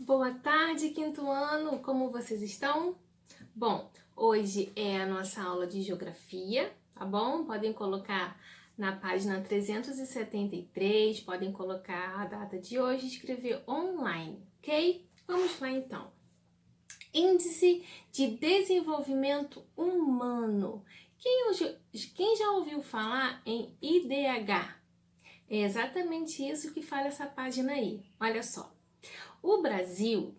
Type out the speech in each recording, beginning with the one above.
Boa tarde, quinto ano! Como vocês estão? Bom, hoje é a nossa aula de geografia, tá bom? Podem colocar na página 373, podem colocar a data de hoje e escrever online, ok? Vamos lá então. Índice de Desenvolvimento Humano. Quem já ouviu falar em IDH? É exatamente isso que fala essa página aí. Olha só. O Brasil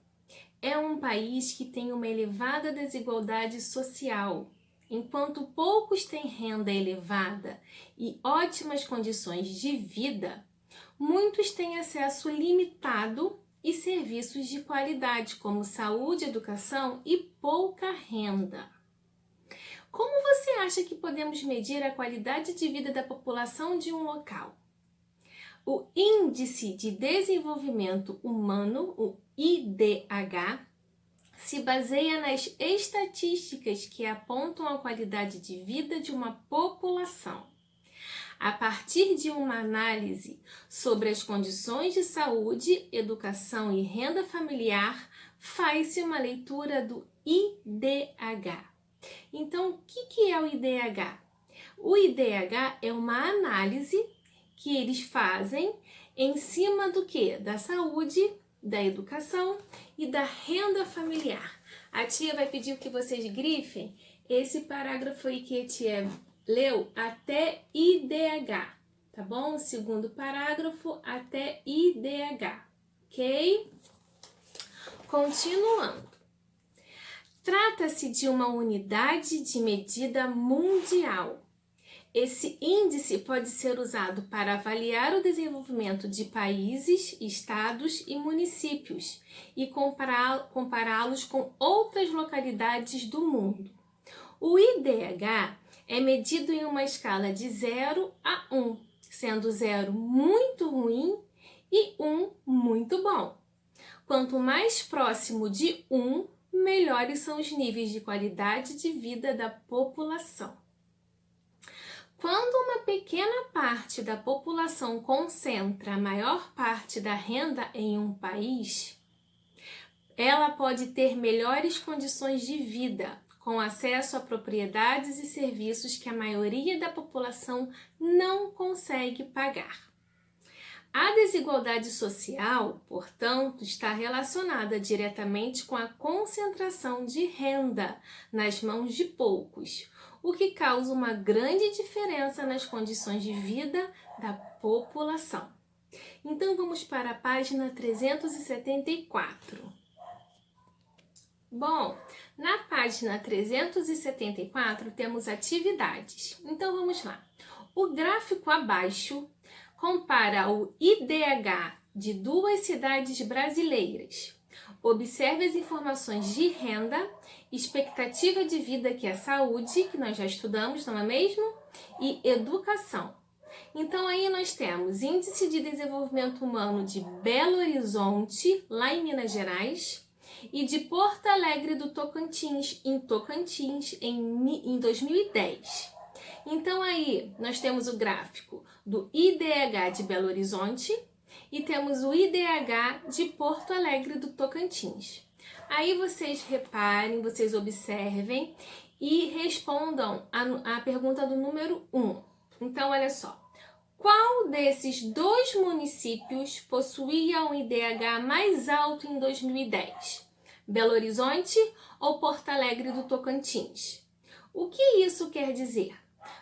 é um país que tem uma elevada desigualdade social. Enquanto poucos têm renda elevada e ótimas condições de vida, muitos têm acesso limitado e serviços de qualidade, como saúde, educação e pouca renda. Como você acha que podemos medir a qualidade de vida da população de um local? O Índice de Desenvolvimento Humano, o IDH, se baseia nas estatísticas que apontam a qualidade de vida de uma população. A partir de uma análise sobre as condições de saúde, educação e renda familiar, faz-se uma leitura do IDH. Então, o que é o IDH? O IDH é uma análise que eles fazem em cima do quê? Da saúde, da educação e da renda familiar. A tia vai pedir que vocês grifem esse parágrafo aí que a tia leu até IDH, tá bom? O segundo parágrafo até IDH, ok? Continuando. Trata-se de uma unidade de medida mundial. Esse índice pode ser usado para avaliar o desenvolvimento de países, estados e municípios e compará-los com outras localidades do mundo. O IDH é medido em uma escala de 0 a 1, sendo 0 muito ruim e 1 muito bom. Quanto mais próximo de 1, melhores são os níveis de qualidade de vida da população. Quando uma pequena parte da população concentra a maior parte da renda em um país, ela pode ter melhores condições de vida, com acesso a propriedades e serviços que a maioria da população não consegue pagar. A desigualdade social, portanto, está relacionada diretamente com a concentração de renda nas mãos de poucos, o que causa uma grande diferença nas condições de vida da população. Então, vamos para a página 374. Bom, na página 374 temos atividades. Então, vamos lá. O gráfico abaixo compara o IDH de duas cidades brasileiras. Observe as informações de renda, expectativa de vida, que é saúde, que nós já estudamos, não é mesmo? E educação. Então, aí nós temos Índice de Desenvolvimento Humano de Belo Horizonte, lá em Minas Gerais, e de Porto Alegre do Tocantins, em 2010. Então, aí nós temos o gráfico do IDH de Belo Horizonte e temos o IDH de Porto Alegre do Tocantins. Aí vocês reparem, vocês observem e respondam a pergunta do número 1. Então, olha só. Qual desses dois municípios possuía um IDH mais alto em 2010? Belo Horizonte ou Porto Alegre do Tocantins? O que isso quer dizer?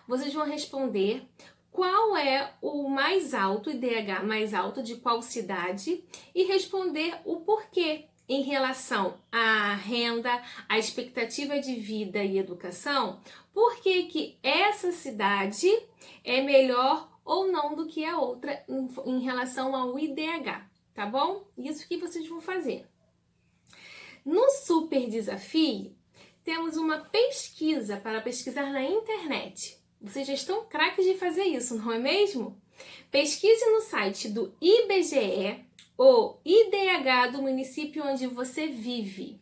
Vocês vão responder qual é o mais alto, IDH mais alto de qual cidade e responder o porquê em relação à renda, à expectativa de vida e educação, por que essa cidade é melhor ou não do que a outra em relação ao IDH, tá bom? Isso que vocês vão fazer. No Super Desafio, temos uma pesquisa para pesquisar na internet. Vocês já estão craques de fazer isso, não é mesmo? Pesquise no site do IBGE o IDH do município onde você vive.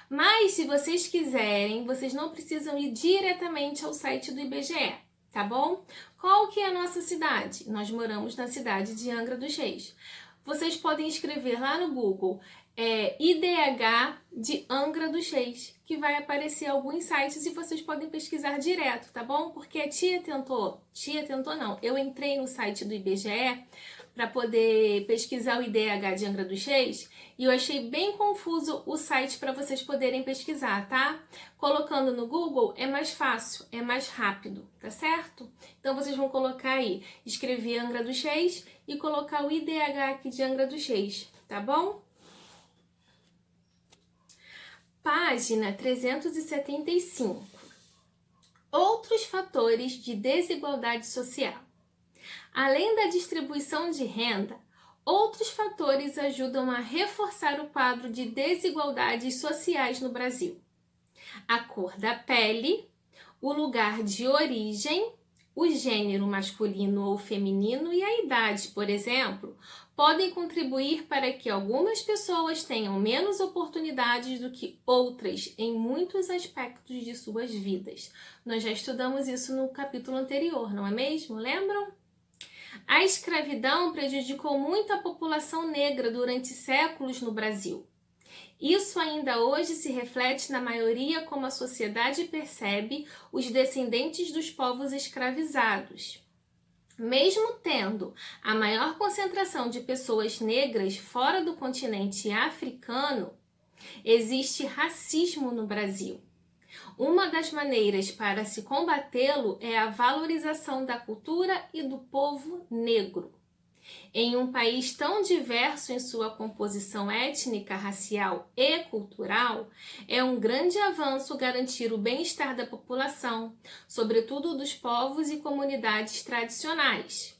Mas, se vocês quiserem, vocês não precisam ir diretamente ao site do IBGE, tá bom? Qual que é a nossa cidade? Nós moramos na cidade de Angra dos Reis. Vocês podem escrever lá no Google IDH de Angra dos Reis, que vai aparecer alguns sites e vocês podem pesquisar direto, tá bom? Porque a tia tentou não, eu entrei no site do IBGE para poder pesquisar o IDH de Angra dos Reis e eu achei bem confuso o site para vocês poderem pesquisar, tá? Colocando no Google é mais fácil, é mais rápido, tá certo? Então vocês vão colocar aí, escrever Angra dos Reis e colocar o IDH aqui de Angra dos Reis, tá bom? Página 375. Outros fatores de desigualdade social. Além da distribuição de renda, outros fatores ajudam a reforçar o quadro de desigualdades sociais no Brasil. A cor da pele, o lugar de origem, o gênero masculino ou feminino e a idade, por exemplo, podem contribuir para que algumas pessoas tenham menos oportunidades do que outras em muitos aspectos de suas vidas. Nós já estudamos isso no capítulo anterior, não é mesmo? Lembram? A escravidão prejudicou muito a população negra durante séculos no Brasil. Isso ainda hoje se reflete na maioria como a sociedade percebe os descendentes dos povos escravizados. Mesmo tendo a maior concentração de pessoas negras fora do continente africano, existe racismo no Brasil. Uma das maneiras para se combatê-lo é a valorização da cultura e do povo negro. Em um país tão diverso em sua composição étnica, racial e cultural, é um grande avanço garantir o bem-estar da população, sobretudo dos povos e comunidades tradicionais.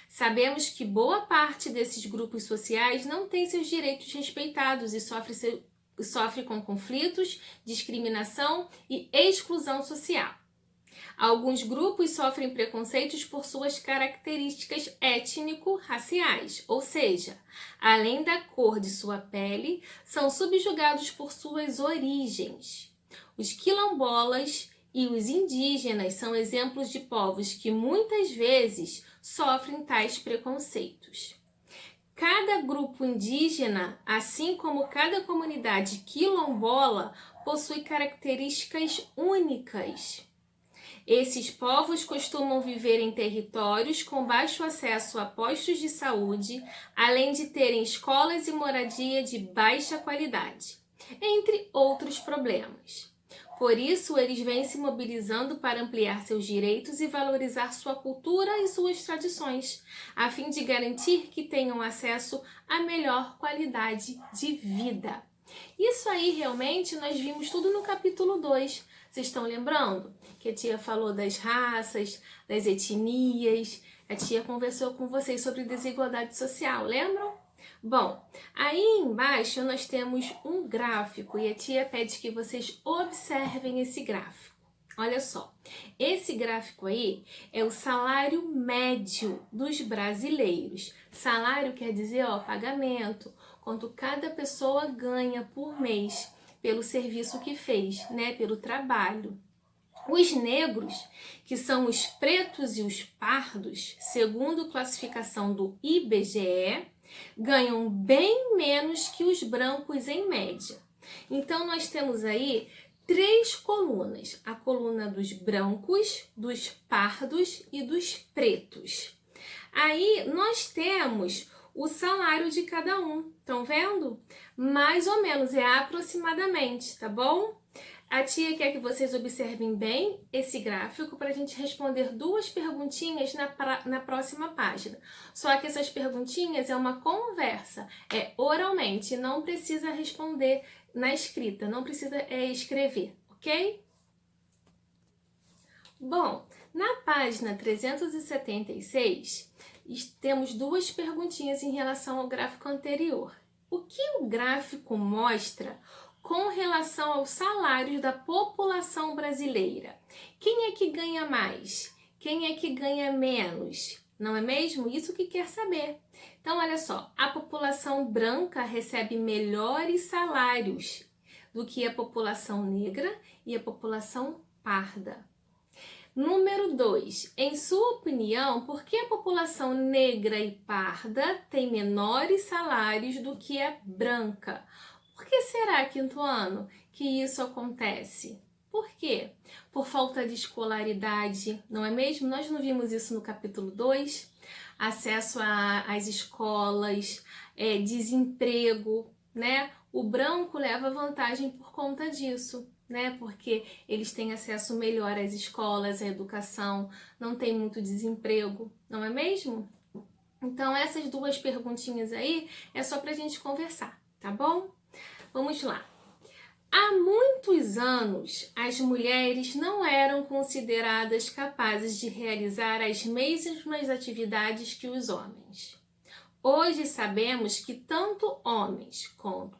Sabemos que boa parte desses grupos sociais não tem seus direitos respeitados e sofre com conflitos, discriminação e exclusão social. Alguns grupos sofrem preconceitos por suas características étnico-raciais, ou seja, além da cor de sua pele, são subjugados por suas origens. Os quilombolas e os indígenas são exemplos de povos que muitas vezes sofrem tais preconceitos. Cada grupo indígena, assim como cada comunidade quilombola, possui características únicas. Esses povos costumam viver em territórios com baixo acesso a postos de saúde, além de terem escolas e moradia de baixa qualidade, entre outros problemas. Por isso, eles vêm se mobilizando para ampliar seus direitos e valorizar sua cultura e suas tradições, a fim de garantir que tenham acesso a melhor qualidade de vida. Isso aí, realmente, nós vimos tudo no capítulo 2. Vocês estão lembrando? Que a tia falou das raças, das etnias. A tia conversou com vocês sobre desigualdade social, lembram? Bom, aí embaixo nós temos um gráfico e a tia pede que vocês observem esse gráfico. Olha só, esse gráfico aí é o salário médio dos brasileiros. Salário quer dizer, pagamento, quanto cada pessoa ganha por mês pelo serviço que fez, né, pelo trabalho. Os negros, que são os pretos e os pardos, segundo classificação do IBGE, ganham bem menos que os brancos em média. Então, nós temos aí 3 colunas, a coluna dos brancos, dos pardos e dos pretos. Aí, nós temos o salário de cada um, estão vendo? Mais ou menos, é aproximadamente, tá bom? A tia quer que vocês observem bem esse gráfico para a gente responder 2 perguntinhas na próxima página. Só que essas perguntinhas é uma conversa, é oralmente, não precisa responder na escrita, não precisa escrever, ok? Bom, na página 376, temos 2 perguntinhas em relação ao gráfico anterior. O que o gráfico mostra com relação aos salários da população brasileira? Quem é que ganha mais? Quem é que ganha menos? Não é mesmo? Isso que quer saber. Então, olha só, a população branca recebe melhores salários do que a população negra e a população parda. Número 2. Em sua opinião, por que a população negra e parda tem menores salários do que a branca? Por que será, quinto ano, que isso acontece? Por quê? Por falta de escolaridade, não é mesmo? Nós não vimos isso no capítulo 2? Acesso às escolas, desemprego, né? O branco leva vantagem por conta disso, né? Porque eles têm acesso melhor às escolas, à educação, não tem muito desemprego, não é mesmo? Então, essas duas perguntinhas aí é só pra gente conversar, tá bom? Vamos lá. Há muitos anos, as mulheres não eram consideradas capazes de realizar as mesmas atividades que os homens. Hoje sabemos que tanto homens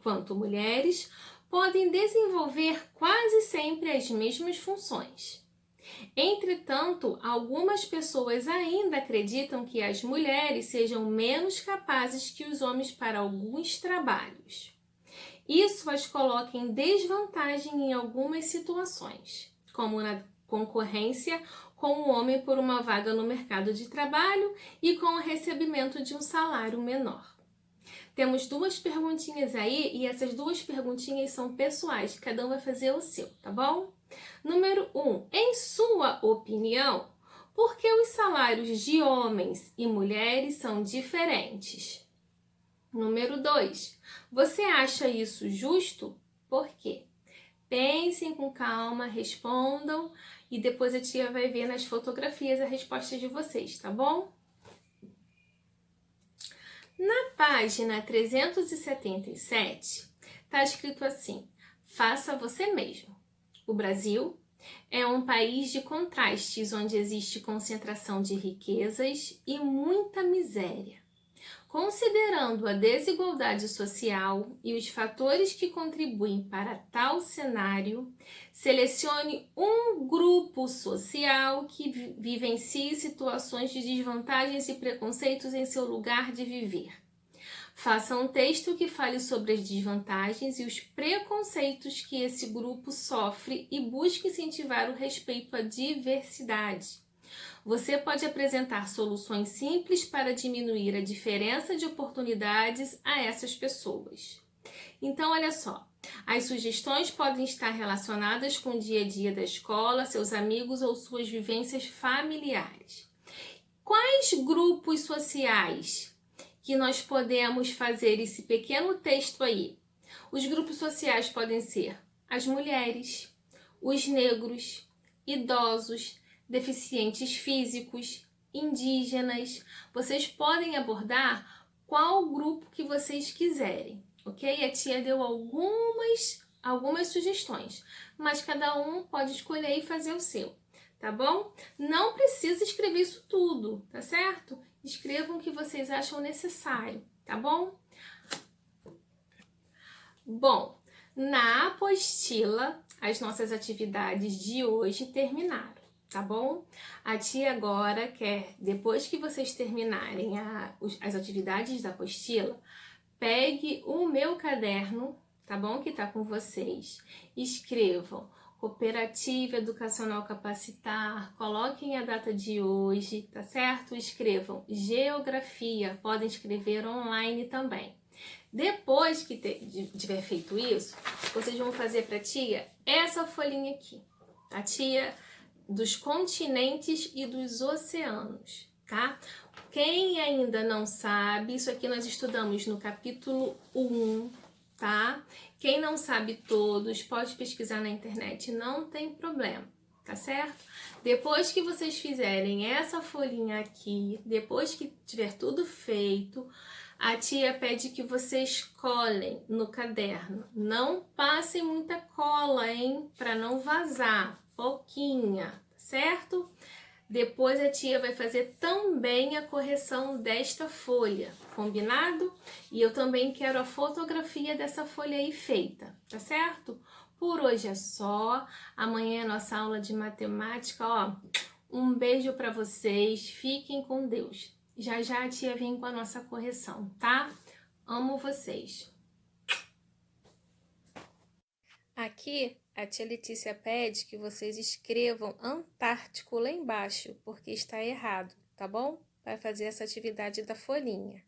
quanto mulheres podem desenvolver quase sempre as mesmas funções. Entretanto, algumas pessoas ainda acreditam que as mulheres sejam menos capazes que os homens para alguns trabalhos. Isso as coloca em desvantagem em algumas situações, como na concorrência com o homem por uma vaga no mercado de trabalho e com o recebimento de um salário menor. Temos duas perguntinhas aí e essas duas perguntinhas são pessoais, cada um vai fazer o seu, tá bom? Número 1. Em sua opinião, por que os salários de homens e mulheres são diferentes? Número 2. Você acha isso justo? Por quê? Pensem com calma, respondam e depois a tia vai ver nas fotografias a resposta de vocês, tá bom? Na página 377, está escrito assim: faça você mesmo. O Brasil é um país de contrastes onde existe concentração de riquezas e muita miséria. Considerando a desigualdade social e os fatores que contribuem para tal cenário, selecione um grupo social que vivencie situações de desvantagens e preconceitos em seu lugar de viver. Faça um texto que fale sobre as desvantagens e os preconceitos que esse grupo sofre e busque incentivar o respeito à diversidade. Você pode apresentar soluções simples para diminuir a diferença de oportunidades a essas pessoas. Então, olha só, as sugestões podem estar relacionadas com o dia a dia da escola, seus amigos ou suas vivências familiares. Quais grupos sociais que nós podemos fazer esse pequeno texto aí? Os grupos sociais podem ser as mulheres, os negros, idosos, deficientes físicos, indígenas. Vocês podem abordar qual grupo que vocês quiserem, ok? A tia deu algumas sugestões, mas cada um pode escolher e fazer o seu, tá bom? Não precisa escrever isso tudo, tá certo? Escrevam o que vocês acham necessário, tá bom? Bom, na apostila, as nossas atividades de hoje terminaram. Tá bom? A tia agora quer, depois que vocês terminarem as atividades da apostila, pegue o meu caderno, tá bom? Que tá com vocês. Escrevam Cooperativa Educacional Capacitar, coloquem a data de hoje, tá certo? Escrevam Geografia, podem escrever online também. Depois que tiver feito isso, vocês vão fazer pra tia essa folhinha aqui. A tia dos continentes e dos oceanos, tá? Quem ainda não sabe, isso aqui nós estudamos no capítulo 1, tá? Quem não sabe todos, pode pesquisar na internet, não tem problema, tá certo? Depois que vocês fizerem essa folhinha aqui, depois que tiver tudo feito, a tia pede que vocês colhem no caderno. Não passem muita cola, hein? Para não vazar. Pouquinha, certo? Depois a tia vai fazer também a correção desta folha, combinado? E eu também quero a fotografia dessa folha aí feita, tá certo? Por hoje é só. Amanhã é nossa aula de matemática, ó. Um beijo para vocês. Fiquem com Deus. Já já a tia vem com a nossa correção, tá? Amo vocês. Aqui, a tia Letícia pede que vocês escrevam Antártico lá embaixo, porque está errado, tá bom? Vai fazer essa atividade da folhinha.